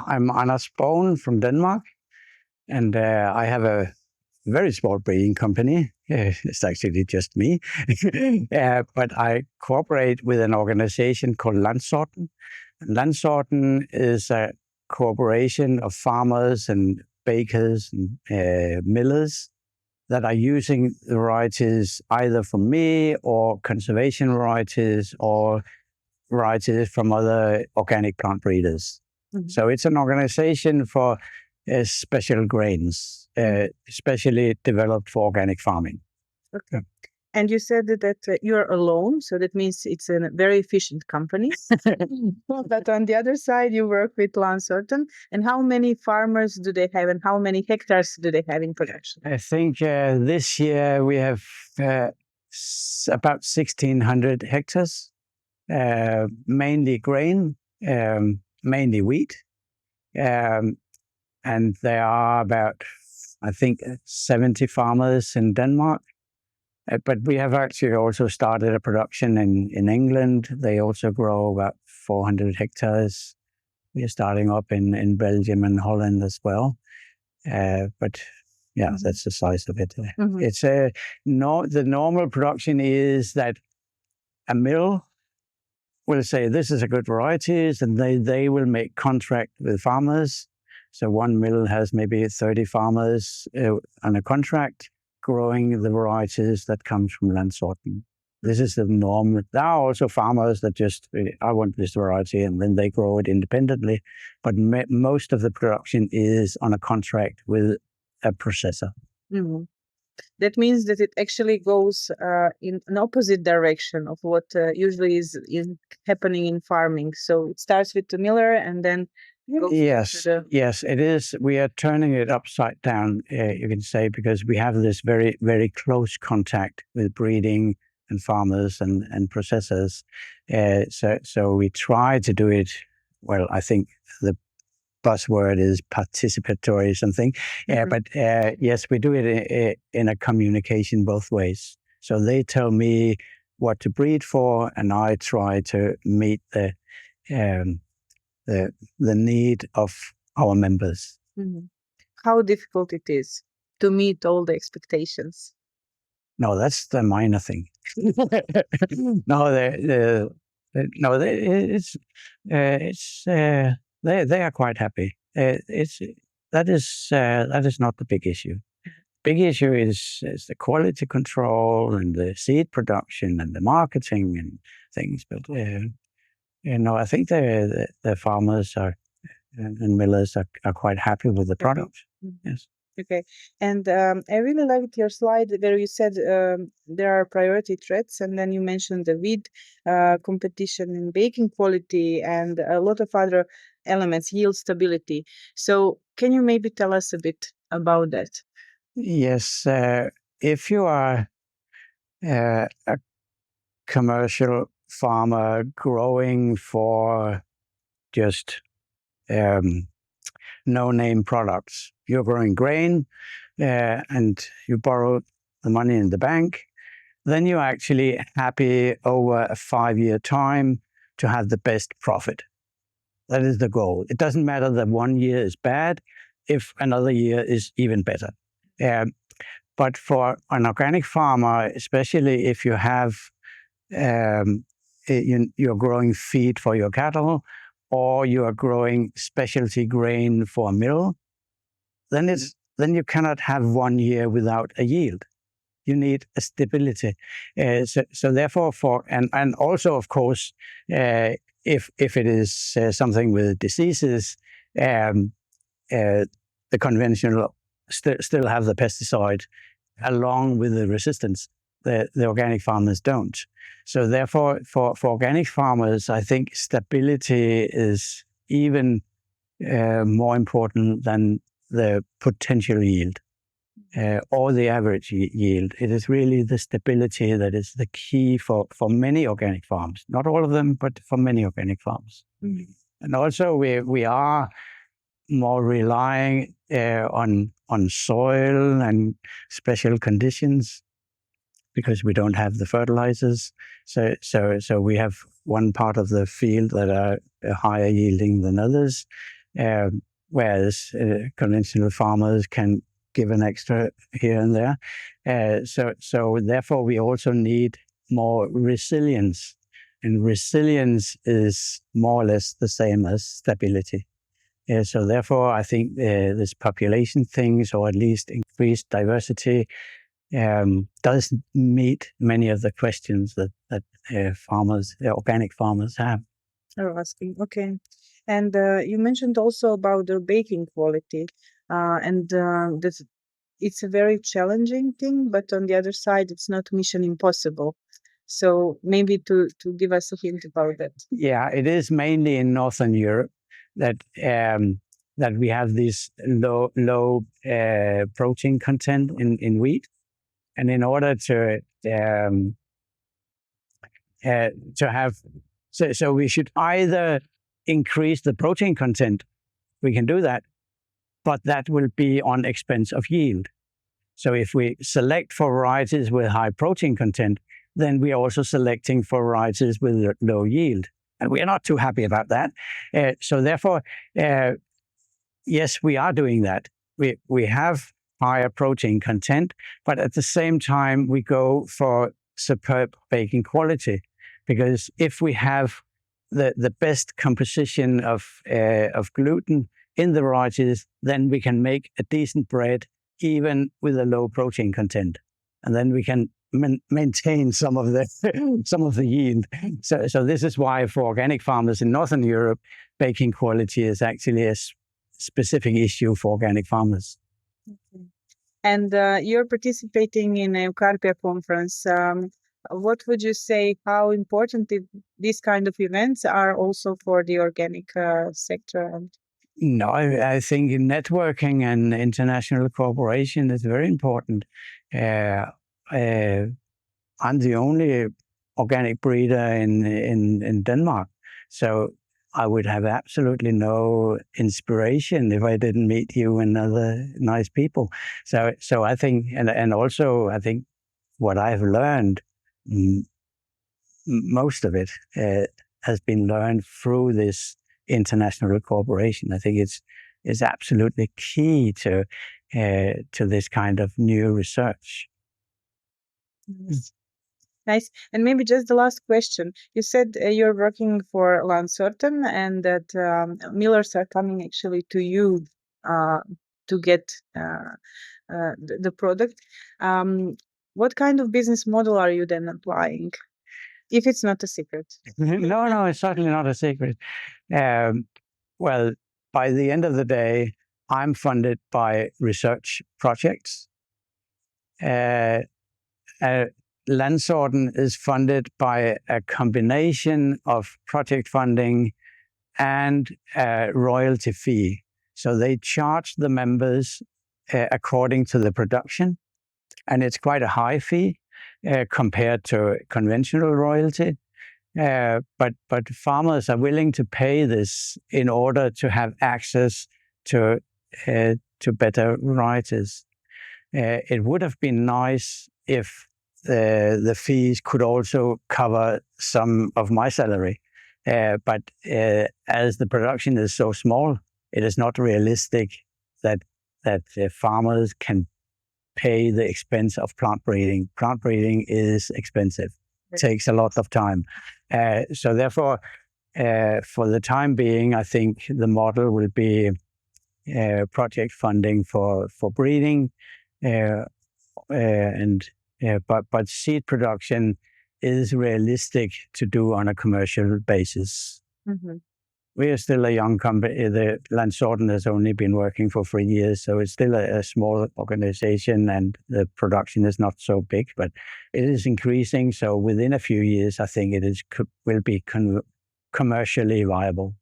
I'm Anders Borgen from Denmark, and I have a very small breeding company. It's actually just me, but I cooperate with an organization called Landsorten. Landsorten is a cooperation of farmers and bakers and millers that are using the varieties either from me or conservation varieties or varieties from other organic plant breeders. Mm-hmm. So it's an organization for special grains, especially developed for organic farming. Okay. And you said that you're alone, so that means it's a very efficient company. But on the other side, you work with Landsorten. And how many farmers do they have, and how many hectares do they have in production? I think this year we have about 1,600 hectares, mainly grain, mainly wheat. And there are about, I think, 70 farmers in Denmark. But we have actually also started a production in England. They also grow about 400 hectares. We are starting up in Belgium and Holland as well. But yeah, mm-hmm. That's the size of it. Mm-hmm. It's the normal production is that a mill will say this is a good varieties, and they will make contract with farmers. So one mill has maybe 30 farmers on a contract growing the varieties that comes from Landsorten. This is the norm. There are also farmers that just, I want this variety, and then they grow it independently. But most of the production is on a contract with a processor. Mm-hmm. That means that it actually goes in an opposite direction of what usually is happening in farming. So it starts with the miller and then goes Yes, it is. We are turning it upside down, you can say, because we have this very, very close contact with breeding and farmers and processors. So we try to do it, well, I think the buzzword is participatory something. Mm-hmm. But yes, we do it in a communication both ways. So they tell me what to breed for, and I try to meet the need of our members. Mm-hmm. How difficult it is to meet all the expectations? No, that's the minor thing. They are quite happy. That is not the big issue. Big issue is the quality control and the seed production and the marketing and things. But I think the farmers and millers are quite happy with the product. Mm-hmm. Yes. Okay. And I really liked your slide where you said there are priority threats, and then you mentioned the wheat competition in baking quality and a lot of other elements, yield stability. So can you maybe tell us a bit about that? Yes. If you are a commercial farmer growing for just no-name products, you're growing grain and you borrow the money in the bank, then you're actually happy over a 5-year time to have the best profit. That is the goal. It doesn't matter that 1 year is bad if another year is even better. But for an organic farmer, especially if you have you're growing feed for your cattle, or you are growing specialty grain for a mill, then you cannot have 1 year without a yield. You need a stability. So therefore, and also of course, if it is something with diseases, the conventional still have the pesticide along with the resistance. The organic farmers don't. So therefore, for organic farmers, I think stability is even more important than the potential yield or the average yield. It is really the stability that is the key for many organic farms. Not all of them, but for many organic farms. Mm-hmm. And also we are more relying on soil and special conditions, because we don't have the fertilizers. So we have one part of the field that are higher yielding than others. whereas conventional farmers can give an extra here and there. So therefore, we also need more resilience. And resilience is more or less the same as stability. So therefore, I think this population things, or at least increased diversity, does meet many of the questions that organic farmers have. Are asking. Okay. And you mentioned also about the baking quality, and this it's a very challenging thing, but on the other side, it's not mission impossible. So maybe to give us a hint about that. Yeah, it is mainly in Northern Europe that we have this low protein content in wheat, and in order to have so we should either increase the protein content. We can do that, but that will be on expense of yield. So if we select for varieties with high protein content, then we are also selecting for varieties with low yield. And we are not too happy about that. So therefore, yes, we are doing that. We have higher protein content, but at the same time, we go for superb baking quality. Because if we have the best composition of gluten in the varieties, then we can make a decent bread even with a low protein content, and then we can maintain some of the yield. So this is why for organic farmers in Northern Europe, baking quality is actually a specific issue for organic farmers. Okay. And you're participating in a EUCARPIA conference. What would you say, how important these kind of events are also for the organic sector? No, I think networking and international cooperation is very important. I'm the only organic breeder in Denmark, so I would have absolutely no inspiration if I didn't meet you and other nice people. So I think, and also I think what I've learned, most of it has been learned through this international cooperation. I think it's absolutely key to this kind of new research. Yes. Nice. And maybe just the last question. You said you're working for Lansorten and that millers are coming actually to you to get the product. What kind of business model are you then applying? If it's not a secret. No, it's certainly not a secret. Well, by the end of the day, I'm funded by research projects. Lansorten is funded by a combination of project funding and a royalty fee. So they charge the members according to the production, and it's quite a high fee compared to conventional royalty. But farmers are willing to pay this in order to have access to better varieties. It would have been nice if the fees could also cover some of my salary, but as the production is so small, it is not realistic that farmers can pay the expense of plant breeding. Plant breeding is expensive. It takes a lot of time. So therefore, for the time being, I think the model will be project funding for breeding, but seed production is realistic to do on a commercial basis. Mm-hmm. We are still a young company. The Lansorten has only been working for 3 years, so it's still a small organization, and the production is not so big, but it is increasing. So within a few years, I think will be commercially viable.